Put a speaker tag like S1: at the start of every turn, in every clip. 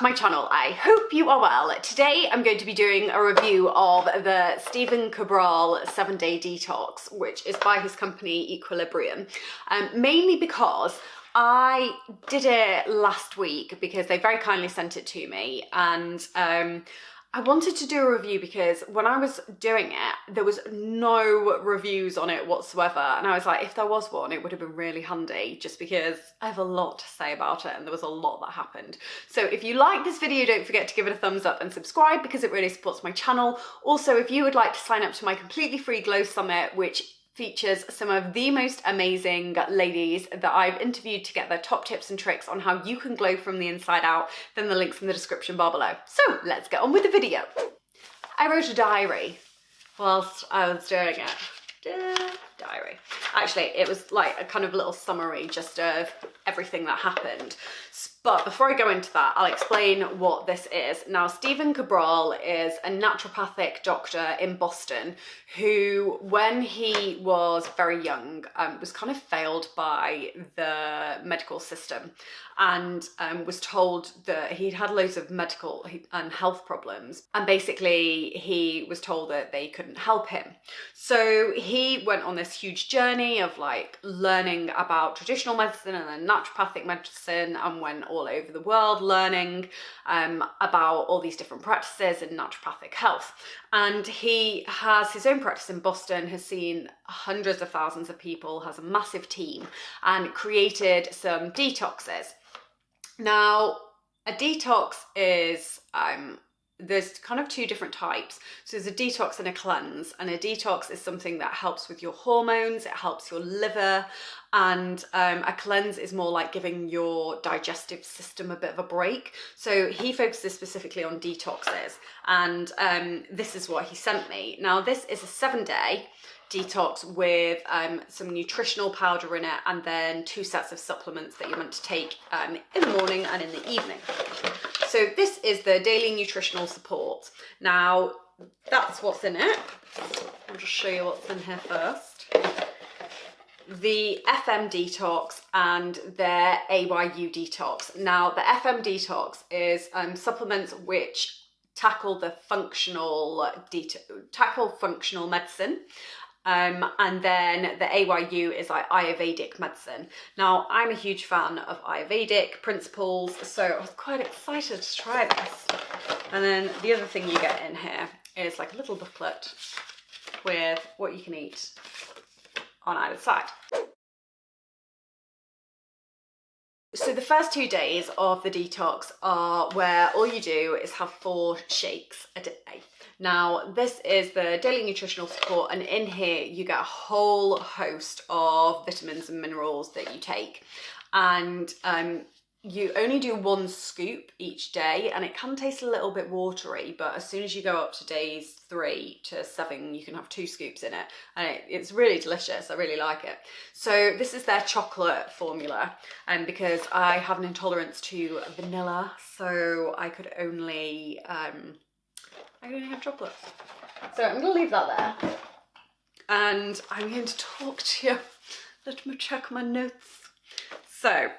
S1: to my channel. I hope you are well. Today I'm going to be doing a review of the Cabral 7-day detox, which is by his company Equilibrium, mainly because I did it last week because they very kindly sent it to me, and I wanted to do a review because when I was doing it, there was no reviews on it whatsoever. And I was like, if there was one, it would have been really handy, just because I have a lot to say about it and there was a lot that happened. So if you like this video, don't forget to give it a thumbs up and subscribe because it really supports my channel. Also, if you would like to sign up to my completely free Glow Summit, which features some of the most amazing ladies that I've interviewed to get their top tips and tricks on how you can glow from the inside out, then the link's in the description bar below. So let's get on with the video. I wrote a diary whilst I was doing it. Diary. Actually, it was like a kind of little summary just of everything that happened. But before I go into that, I'll explain what this is. Now, Cabral is a naturopathic doctor in Boston who, when he was very young, was kind of failed by the medical system and was told that he'd had loads of medical and health problems. And basically, he was told that they couldn't help him. So he went on this huge journey of like learning about traditional medicine and then naturopathic medicine, and went all over the world learning about all these different practices in naturopathic health. And he has his own practice in Boston, has seen hundreds of thousands of people, has a massive team, and created some detoxes. Now, a detox is there's kind of two different types. So there's a detox and a cleanse, and a detox is something that helps with your hormones, it helps your liver, and a cleanse is more like giving your digestive system a bit of a break. So he focuses specifically on detoxes, and this is what he sent me. Now, this is a 7-day detox with some nutritional powder in it, and then 2 sets of supplements that you're meant to take in the morning and in the evening. So this is the daily nutritional support. Now, that's what's in it. I'll just show you what's in here first. The FM detox and their AYU detox. Now, the FM detox is supplements which tackle the functional medicine. And then the AYU is like Ayurvedic medicine. Now, I'm a huge fan of Ayurvedic principles, so I was quite excited to try this. And then the other thing you get in here is like a little booklet with what you can eat on either side. So the first 2 days of the detox are where all you do is have 4 shakes a day. Now, this is the daily nutritional support, and in here you get a whole host of vitamins and minerals that you take. And you only do 1 scoop each day, and it can taste a little bit watery, but as soon as you go up to days 3 to 7, you can have 2 scoops in it, and it's really delicious. I really like it. So this is their chocolate formula, and because I have an intolerance to vanilla, so I could only have chocolate. So I'm going to leave that there, and I'm going to talk to you. Let me check my notes. So,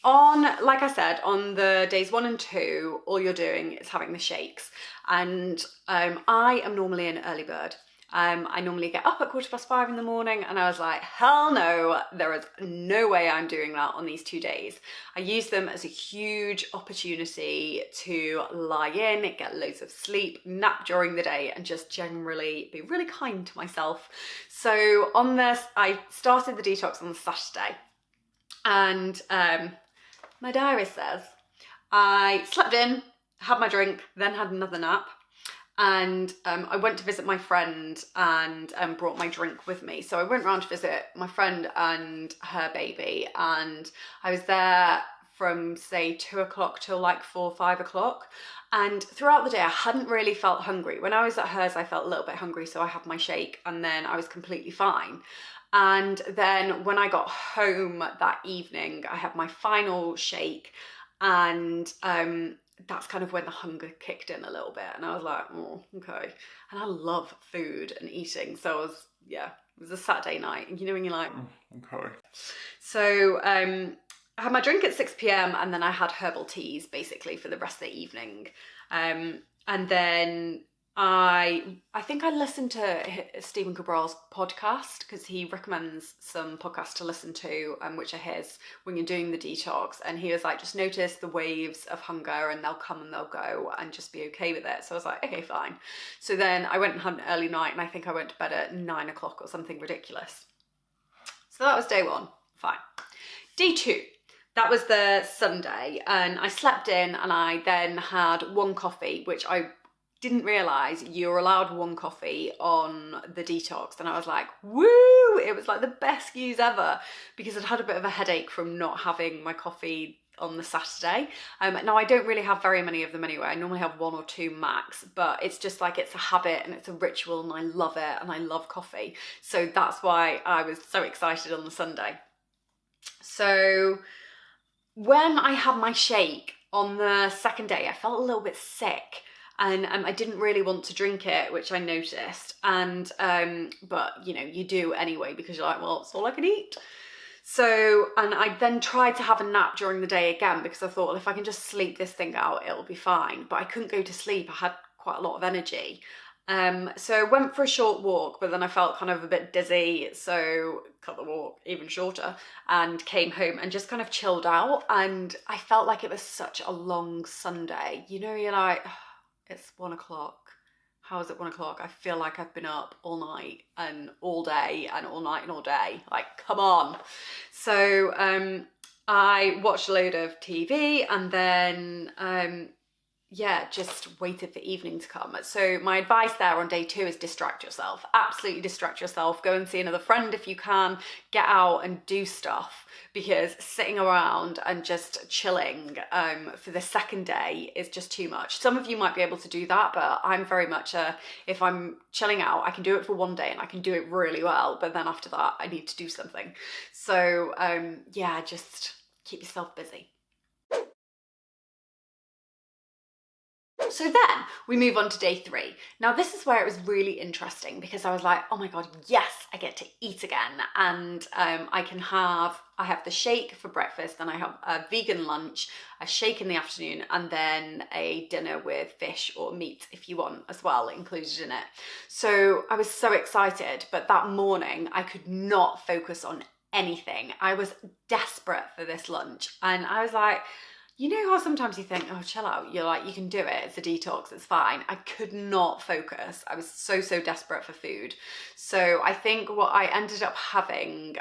S1: like I said, on the days 1 and 2, all you're doing is having the shakes. And I am normally an early bird. I normally get up at 5:15 in the morning, and I was like, hell no, there is no way I'm doing that on these 2 days. I use them as a huge opportunity to lie in, get loads of sleep, nap during the day, and just generally be really kind to myself. So on this, I started the detox on Saturday, and my diary says I slept in, had my drink, then had another nap. And I went to visit my friend and brought my drink with me. So I went round to visit my friend and her baby, and I was there from say 2 o'clock till like 4, 5 o'clock. And throughout the day, I hadn't really felt hungry. When I was at hers, I felt a little bit hungry, so I had my shake, and then I was completely fine. And then when I got home that evening, I had my final shake, and that's kind of when the hunger kicked in a little bit, and I was like, oh, okay. And I love food and eating, so it was a Saturday night, and you know when you're like, okay. So I had my drink at 6 p.m. and then I had herbal teas basically for the rest of the evening. And then I think I listened to Stephen Cabral's podcast because he recommends some podcasts to listen to, which are his, when you're doing the detox. And he was like, just notice the waves of hunger and they'll come and they'll go and just be okay with it. So I was like, okay, fine. So then I went and had an early night and I think I went to bed at 9 o'clock or something ridiculous. So that was day one, fine. Day two. That was the Sunday and I slept in and I then had one coffee, which I didn't realise you're allowed one coffee on the detox. And I was like, woo! It was like the best news ever because I'd had a bit of a headache from not having my coffee on the Saturday. Now I don't really have very many of them anyway. I normally have 1 or 2 max, but it's just like it's a habit and it's a ritual and I love it and I love coffee. So that's why I was so excited on the Sunday. So when I had my shake on the second day, I felt a little bit sick and I didn't really want to drink it, which I noticed. And, but you know, you do anyway because you're like, well, it's all I can eat. So, and I then tried to have a nap during the day again because I thought, well, if I can just sleep this thing out, it'll be fine. But I couldn't go to sleep. I had quite a lot of energy. So I went for a short walk, but then I felt kind of a bit dizzy, so cut the walk even shorter and came home and just kind of chilled out. And I felt like it was such a long Sunday. You know, you're like, oh, it's 1 o'clock. How is it 1 o'clock? I feel like I've been up all night and all day and all night and all day. Like, come on. So I watched a load of TV and then yeah, just waited for evening to come. So my advice there on day two is distract yourself. Absolutely distract yourself. Go and see another friend if you can. Get out and do stuff because sitting around and just chilling for the second day is just too much. Some of you might be able to do that, but I'm very much if I'm chilling out, I can do it for one day and I can do it really well. But then after that, I need to do something. So yeah, just keep yourself busy. So then we move on to day three. Now this is where it was really interesting because I was like, oh my God, yes, I get to eat again. And I have the shake for breakfast, then I have a vegan lunch, a shake in the afternoon, and then a dinner with fish or meat if you want as well included in it. So I was so excited, but that morning I could not focus on anything. I was desperate for this lunch and I was like, you know how sometimes you think, oh, chill out. You're like, you can do it. It's a detox. It's fine. I could not focus. I was so desperate for food. So I think what I ended up having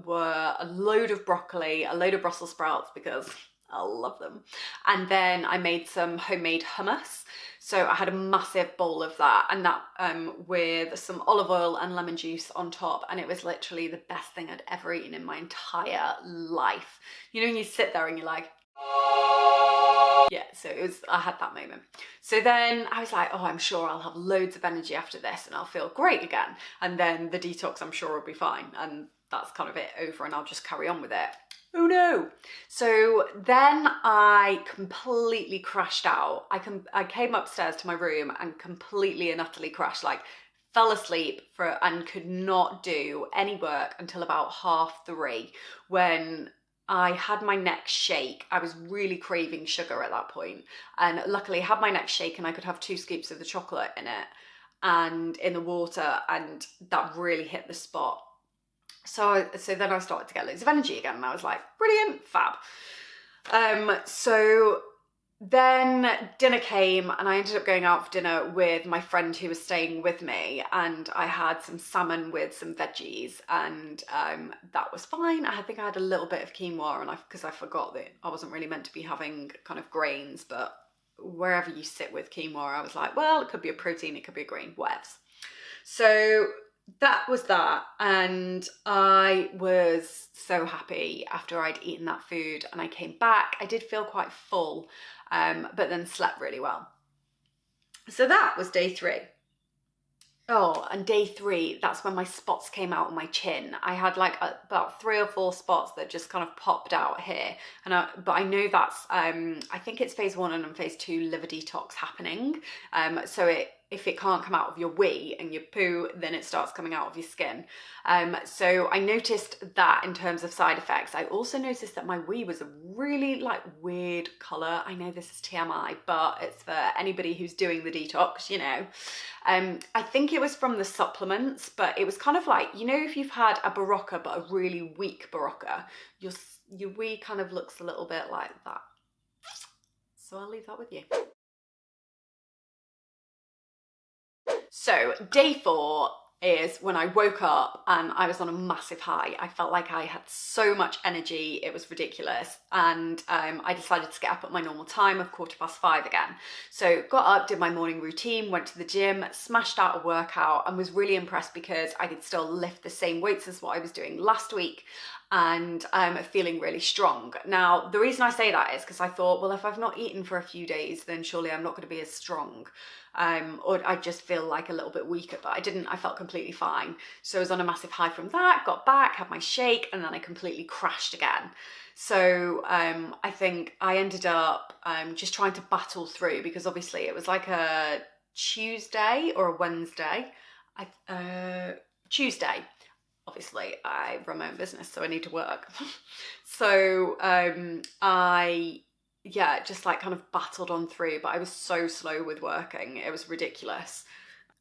S1: were a load of broccoli, a load of Brussels sprouts because I love them. And then I made some homemade hummus. So I had a massive bowl of that and that with some olive oil and lemon juice on top. And it was literally the best thing I'd ever eaten in my entire life. You know, when you sit there and you're like, yeah, so I had that moment. So then I was like, oh, I'm sure I'll have loads of energy after this and I'll feel great again. And then the detox, I'm sure will be fine. And that's kind of it over and I'll just carry on with it. Oh no. So then I completely crashed out. I came upstairs to my room and completely and utterly crashed, like fell asleep and could not do any work until about 3:30 when I had my next shake. I was really craving sugar at that point, and luckily I had my next shake and I could have 2 scoops of the chocolate in it and in the water, and that really hit the spot. So then I started to get loads of energy again and I was like, brilliant, fab. So then dinner came and I ended up going out for dinner with my friend who was staying with me, and I had some salmon with some veggies and that was fine. I think I had a little bit of quinoa and because I forgot that I wasn't really meant to be having kind of grains, but wherever you sit with quinoa, I was like, well, it could be a protein, it could be a grain, whatevs. So that was that, and I was so happy after I'd eaten that food and I came back. I did feel quite full, but then slept really well. So that was day 3. Oh, and day 3, that's when my spots came out on my chin. I had like about 3 or 4 spots that just kind of popped out here. But I know that's, I think it's phase 1 and phase 2 liver detox happening. So if it can't come out of your wee and your poo, then it starts coming out of your skin. So I noticed that in terms of side effects. I also noticed that my wee was a really like weird colour. I know this is TMI, but it's for anybody who's doing the detox, you know. I think it was from the supplements, but it was kind of like, you know, if you've had a Barocca, but a really weak Barocca, your wee kind of looks a little bit like that. So I'll leave that with you. So day 4 is when I woke up and I was on a massive high. I felt like I had so much energy, it was ridiculous. And I decided to get up at my normal time of 5:15 again. So got up, did my morning routine, went to the gym, smashed out a workout, and was really impressed because I could still lift the same weights as what I was doing last week, and I'm feeling really strong. Now, the reason I say that is because I thought, well, if I've not eaten for a few days, then surely I'm not going to be as strong. Or I just feel like a little bit weaker, but I didn't. I felt completely fine. So I was on a massive high from that, got back, had my shake, and then I completely crashed again. So I think I ended up just trying to battle through, because obviously it was like a Tuesday or a Wednesday. Tuesday. Obviously I run my own business, so I need to work. So just like kind of battled on through, but I was so slow with working. It was ridiculous.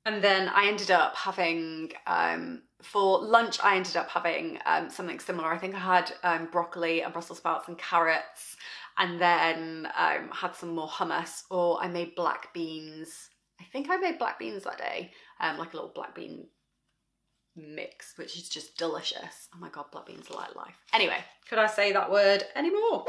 S1: And then I ended up having, for lunch, I ended up having something similar. I think I had broccoli and Brussels sprouts and carrots, and then had some more hummus, or I made black beans. I think I made black beans that day, like a little black bean mix, which is just delicious. Oh my God, black beans are like life. Anyway, could I say that word anymore?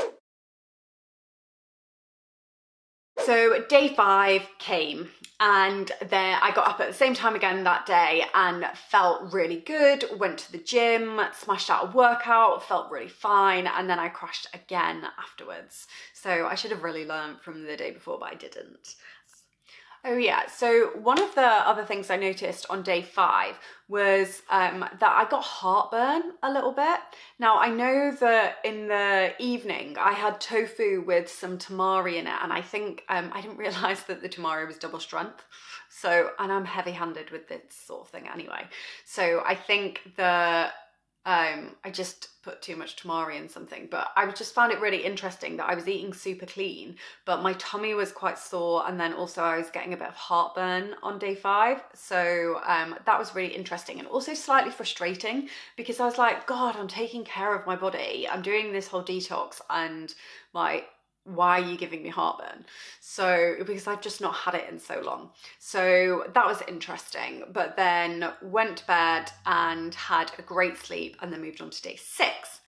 S1: So day 5 came, and then I got up at the same time again that day and felt really good, went to the gym, smashed out a workout, felt really fine, and then I crashed again afterwards. So I should have really learned from the day before, but I didn't. Oh yeah, so one of the other things I noticed on day 5 was that I got heartburn a little bit. Now I know that in the evening I had tofu with some tamari in it, and I think I didn't realise that the tamari was double strength. So, and I'm heavy-handed with this sort of thing anyway. So I think I just put too much tamari in something, but I just found it really interesting that I was eating super clean, but my tummy was quite sore, and then also I was getting a bit of heartburn on day 5. So that was really interesting, and also slightly frustrating, because I was like, God, I'm taking care of my body. I'm doing this whole detox, and like, why are you giving me heartburn? So, because I've just not had it in so long. So that was interesting, but then went to bed and had a great sleep, and then moved on to day 6.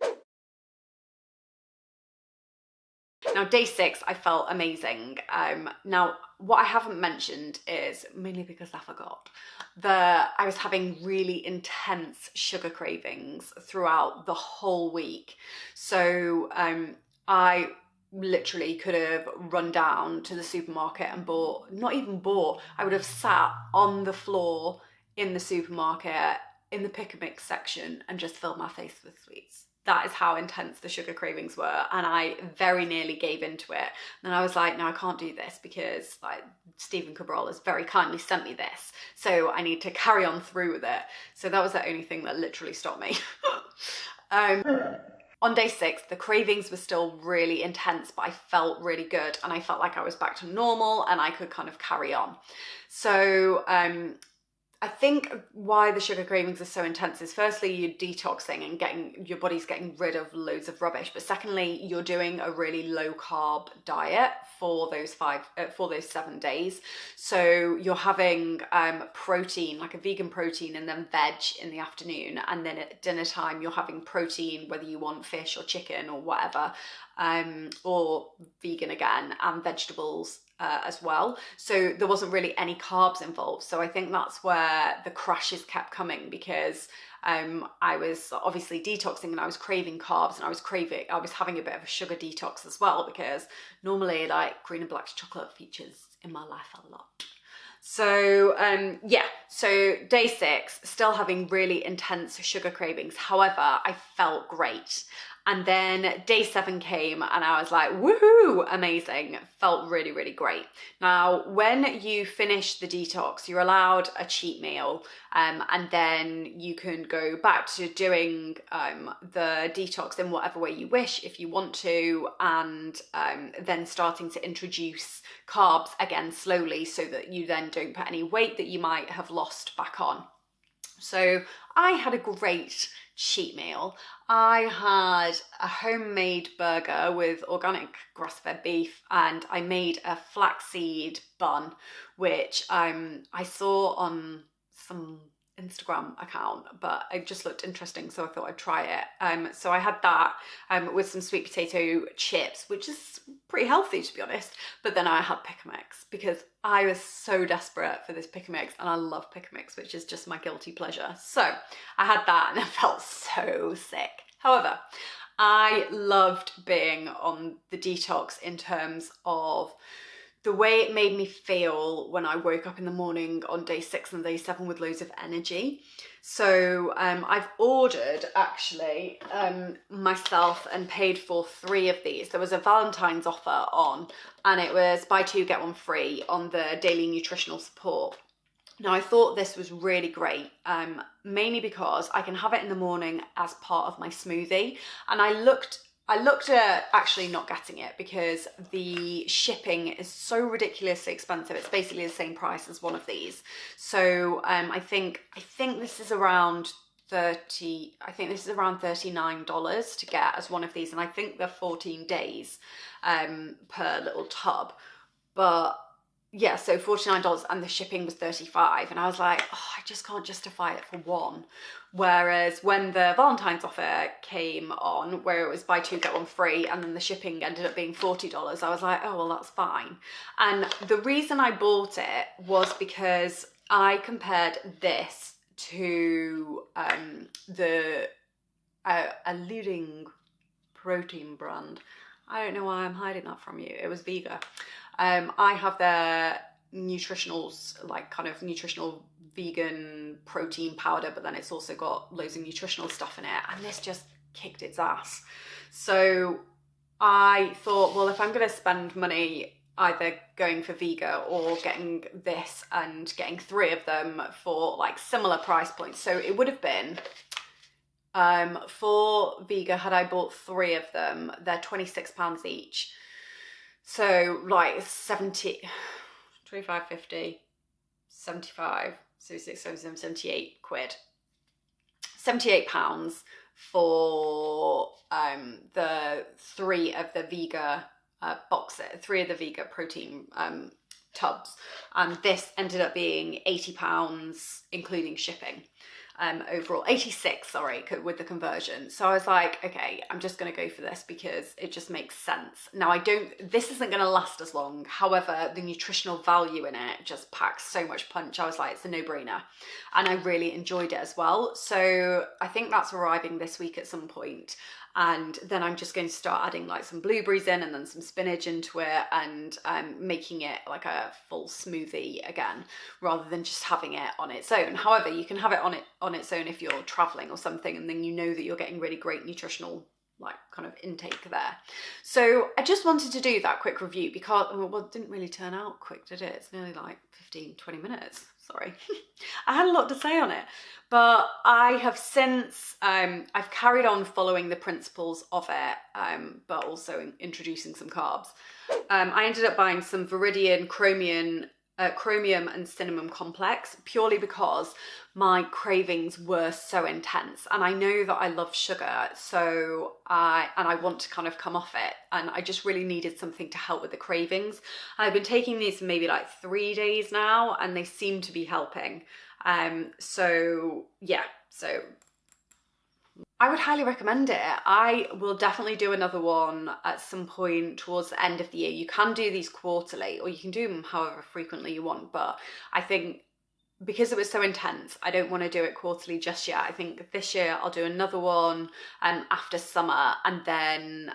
S1: Now day 6, I felt amazing. Now what I haven't mentioned is, mainly because I forgot, that I was having really intense sugar cravings throughout the whole week. So I literally could have run down to the supermarket and I would have sat on the floor in the supermarket in the pick and mix section and just filled my face with sweets. That is how intense the sugar cravings were, and I very nearly gave into it. And I was like, no, I can't do this, because like Stephen Cabral has very kindly sent me this, so I need to carry on through with it. So that was the only thing that literally stopped me. On day 6, the cravings were still really intense, but I felt really good, and I felt like I was back to normal and I could kind of carry on. So I think why the sugar cravings are so intense is, firstly, you're detoxing and your body's getting rid of loads of rubbish, but secondly, you're doing a really low carb diet for those 7 days. So you're having protein, like a vegan protein, and then veg in the afternoon, and then at dinner time you're having protein, whether you want fish or chicken or whatever, or vegan again, and vegetables as well. So there wasn't really any carbs involved. So I think that's where the crashes kept coming, because I was obviously detoxing and I was craving carbs, and I was having a bit of a sugar detox as well, because normally like green and black chocolate features in my life a lot. So so day 6, still having really intense sugar cravings. However, I felt great. And then day 7 came and I was like, woohoo, amazing. Felt really, really great. Now, when you finish the detox, you're allowed a cheat meal, and then you can go back to doing the detox in whatever way you wish if you want to, and then starting to introduce carbs again slowly so that you then don't put any weight that you might have lost back on. So I had a great cheat meal. I had a homemade burger with organic grass-fed beef, and I made a flaxseed bun, which I saw on some Instagram account, but it just looked interesting, so I thought I'd try it. So I had that with some sweet potato chips, which is pretty healthy, to be honest. But then I had pick a mix because I was so desperate for this pick a mix, and I love pick a mix, which is just my guilty pleasure. So I had that and I felt so sick. However, I loved being on the detox in terms of the way it made me feel when I woke up in the morning on day 6 and day 7 with loads of energy. So I've ordered actually myself and paid for 3 of these. There was a Valentine's offer on, and it was buy 2 get 1 free on the daily nutritional support. Now, I thought this was really great, mainly because I can have it in the morning as part of my smoothie. And I looked at actually not getting it because the shipping is so ridiculously expensive. It's basically the same price as one of these. So I think this is around $39 to get as one of these, and I think they're 14 days per little tub. But yeah, so $49 and the shipping was $35, and I was like, oh, I just can't justify it for one. Whereas when the Valentine's offer came on, where it was buy 2 get 1 free, and then the shipping ended up being $40, I was like, oh, well, that's fine. And the reason I bought it was because I compared this to the a leading protein brand. I don't know why I'm hiding that from you. It was Vega. I have their nutritionals, like kind of nutritional vegan protein powder, but then it's also got loads of nutritional stuff in it, and this just kicked its ass. So I thought, well, if I'm going to spend money either going for Vega or getting this and getting 3 of them for like similar price points. So it would have been for Vega, had I bought 3 of them, they're £26 each. So like 70, 25, 50, 75, so 6, 7, 78 quid. £78 for the 3 of the Vega boxes, 3 of the Vega protein tubs. And this ended up being £80, including shipping. Overall, 86, sorry, with the conversion. So I was like, okay, I'm just going to go for this because it just makes sense. Now, this isn't going to last as long. However, the nutritional value in it just packs so much punch. I was like, it's a no-brainer. And I really enjoyed it as well. So I think that's arriving this week at some point. And then I'm just going to start adding like some blueberries in and then some spinach into it, and making it like a full smoothie again, rather than just having it on its own. However, you can have it on its own if you're traveling or something, and then you know that you're getting really great nutritional like kind of intake there. So I just wanted to do that quick review because, well, it didn't really turn out quick, did it? It's nearly like 15-20 minutes. Sorry. I had a lot to say on it, but I have since I've carried on following the principles of it, but also introducing some carbs. I ended up buying some Viridian chromium and cinnamon complex purely because my cravings were so intense, and I know that I love sugar, so I want to kind of come off it, and I just really needed something to help with the cravings. I've been taking these for maybe like 3 days now, and they seem to be helping. So yeah, so I would highly recommend it. I will definitely do another one at some point towards the end of the year. You can do these quarterly, or you can do them however frequently you want, but I think because it was so intense, I don't want to do it quarterly just yet. I think this year I'll do another one after summer, and then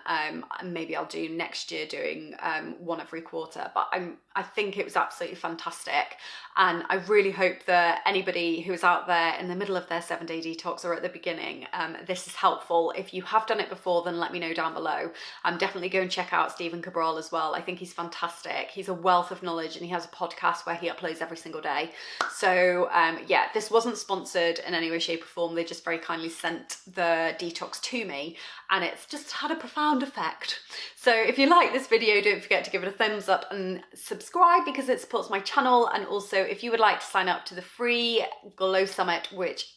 S1: maybe I'll do next year doing one every quarter. But I'm I think it was absolutely fantastic. And I really hope that anybody who's out there in the middle of their 7-day detox or at the beginning, this is helpful. If you have done it before, then let me know down below. Definitely go and check out Stephen Cabral as well. I think he's fantastic. He's a wealth of knowledge, and he has a podcast where he uploads every single day. So yeah, this wasn't sponsored in any way, shape or form. They just very kindly sent the detox to me, and it's just had a profound effect. So if you like this video, don't forget to give it a thumbs up and subscribe, because it supports my channel. And also, if you would like to sign up to the free Glow Summit, which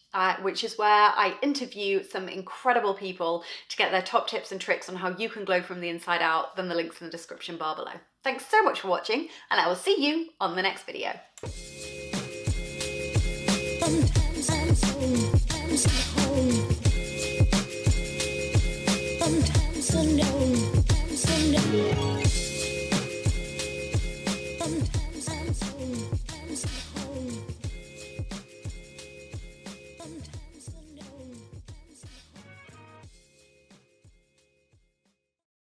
S1: is where I interview some incredible people to get their top tips and tricks on how you can glow from the inside out, then the link's in the description bar below. Thanks so much for watching, and I will see you on the next video. Sometimes I'm so home. Sometimes I know, I'm so